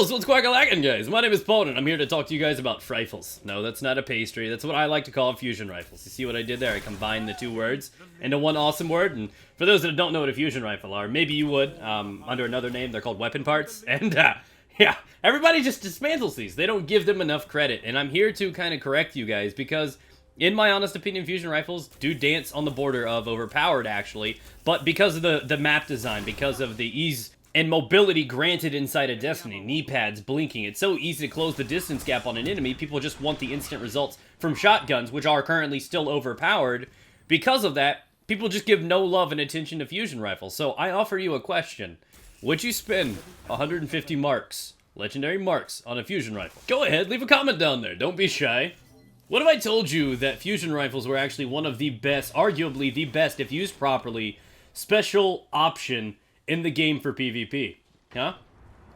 Yos, what's quack-a-lackin', guys? My name is Paul, and I'm here to talk to you guys about rifles. No, that's not a pastry. That's what I like to call fusion rifles. You see what I did there? I combined the two words into one awesome word, and for those that don't know what a fusion rifle are, maybe you would, under another name, they're called weapon parts, and, yeah, everybody just dismantles these. They don't give them enough credit, and I'm here to kind of correct you guys, because in my honest opinion, fusion rifles do dance on the border of overpowered, actually, but because of the map design, because of the ease and mobility granted inside of Destiny, knee pads blinking, it's so easy to close the distance gap on an enemy. People just want the instant results from shotguns, which are currently still overpowered. Because of that, people just give no love and attention to fusion rifles. So I offer you a question. Would you spend 150 marks, legendary marks, on a fusion rifle? Go ahead, leave a comment down there. Don't be shy. What if I told you that fusion rifles were actually one of the best, arguably the best, if used properly, special option in the game for PvP? Huh?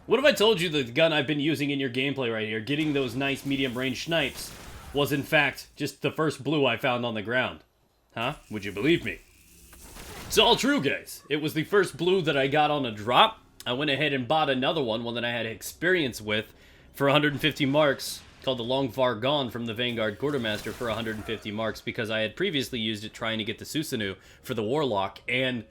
What if I told you that the gun I've been using in your gameplay right here, getting those nice medium-range snipes, was in fact just the first blue I found on the ground? Huh? Would you believe me? It's all true, guys. It was the first blue that I got on a drop. I went ahead and bought another one that I had experience with, for 150 marks, called the Long Far Gone from the Vanguard Quartermaster for 150 marks, because I had previously used it trying to get the Susanoo for the Warlock, and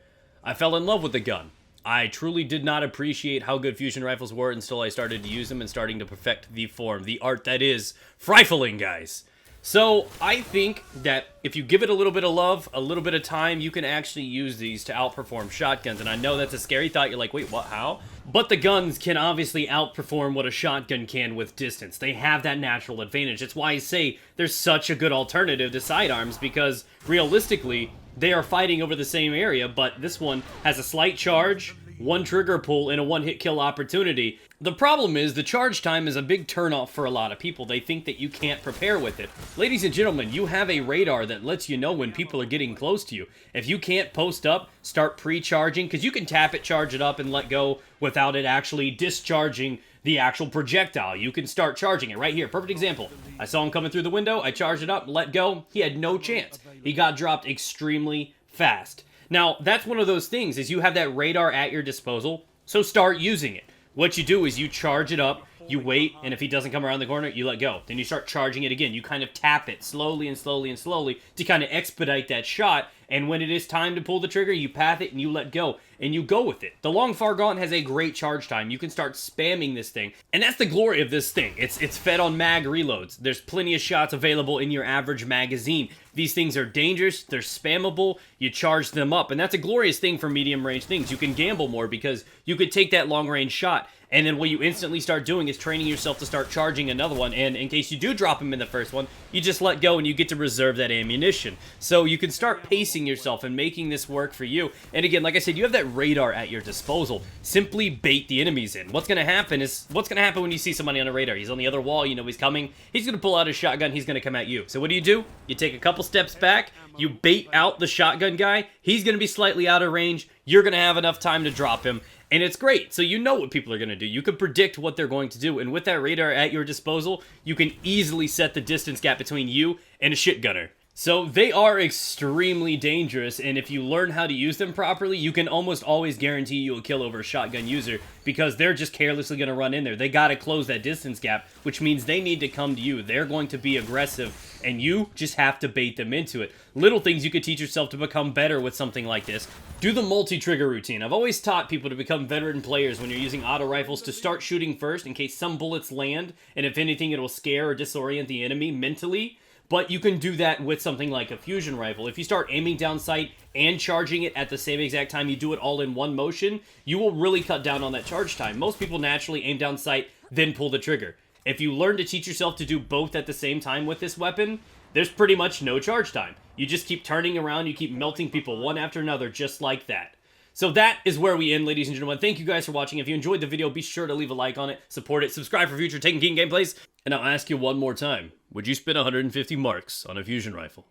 I fell in love with the gun. I truly did not appreciate how good fusion rifles were until I started to use them and starting to perfect the form, the art that is rifling, guys. So I think that if you give it a little bit of love, a little bit of time, you can actually use these to outperform shotguns. And I know that's a scary thought. You're like, wait, what, how? But the guns can obviously outperform what a shotgun can with distance. They have that natural advantage. That's why I say they're such a good alternative to sidearms, because realistically, they are fighting over the same area, but this one has a slight charge, one trigger pull, and a one-hit kill opportunity. The problem is the charge time is a big turnoff for a lot of people. They think that you can't prepare with it. Ladies and gentlemen, you have a radar that lets you know when people are getting close to you. If you can't post up, start pre-charging, because you can tap it, charge it up, and let go without it actually discharging the actual projectile. You can start charging it right here. Perfect example. I saw him coming through the window. I charged it up, let go. He had no chance. He got dropped extremely fast. Now, that's one of those things, is you have that radar at your disposal, so start using it. What you do is you charge it up, you wait, and if he doesn't come around the corner, you let go. Then you start charging it again. You kind of tap it slowly and slowly and slowly to kind of expedite that shot, and when it is time to pull the trigger, you path it and you let go, and you go with it. The Long Far Gone has a great charge time. You can start spamming this thing, and that's the glory of this thing. It's fed on mag reloads. There's plenty of shots available in your average magazine. These things are dangerous, they're spammable, you charge them up, and that's a glorious thing for medium-range things. You can gamble more because you could take that long-range shot, and then what you instantly start doing is training yourself to start charging another one, and in case you do drop him in the first one, you just let go and you get to reserve that ammunition. So you can start pacing yourself and making this work for you. And again, like I said, you have that radar at your disposal. Simply bait the enemies in. What's going to happen when you see somebody on a radar? He's on the other wall, you know he's coming. He's going to pull out his shotgun, he's going to come at you. So what do? You take a couple steps back, you bait out the shotgun guy, he's going to be slightly out of range, you're going to have enough time to drop him, and it's great. So you know what people are going to do. You can predict what they're going to do, and with that radar at your disposal, you can easily set the distance gap between you and a shit gunner. So they are extremely dangerous, and if you learn how to use them properly, you can almost always guarantee you a kill over a shotgun user, because they're just carelessly going to run in there. They got to close that distance gap, which means they need to come to you. They're going to be aggressive, and you just have to bait them into it. Little things you could teach yourself to become better with something like this. Do the multi-trigger routine. I've always taught people to become veteran players when you're using auto rifles to start shooting first in case some bullets land, and if anything, it'll scare or disorient the enemy mentally. But you can do that with something like a fusion rifle. If you start aiming down sight and charging it at the same exact time, you do it all in one motion, you will really cut down on that charge time. Most people naturally aim down sight, then pull the trigger. If you learn to teach yourself to do both at the same time with this weapon, there's pretty much no charge time. You just keep turning around, you keep melting people one after another, just like that. So that is where we end, ladies and gentlemen. Thank you guys for watching. If you enjoyed the video, be sure to leave a like on it, support it, subscribe for future Taken King gameplays, and I'll ask you one more time. Would you spend 150 marks on a fusion rifle?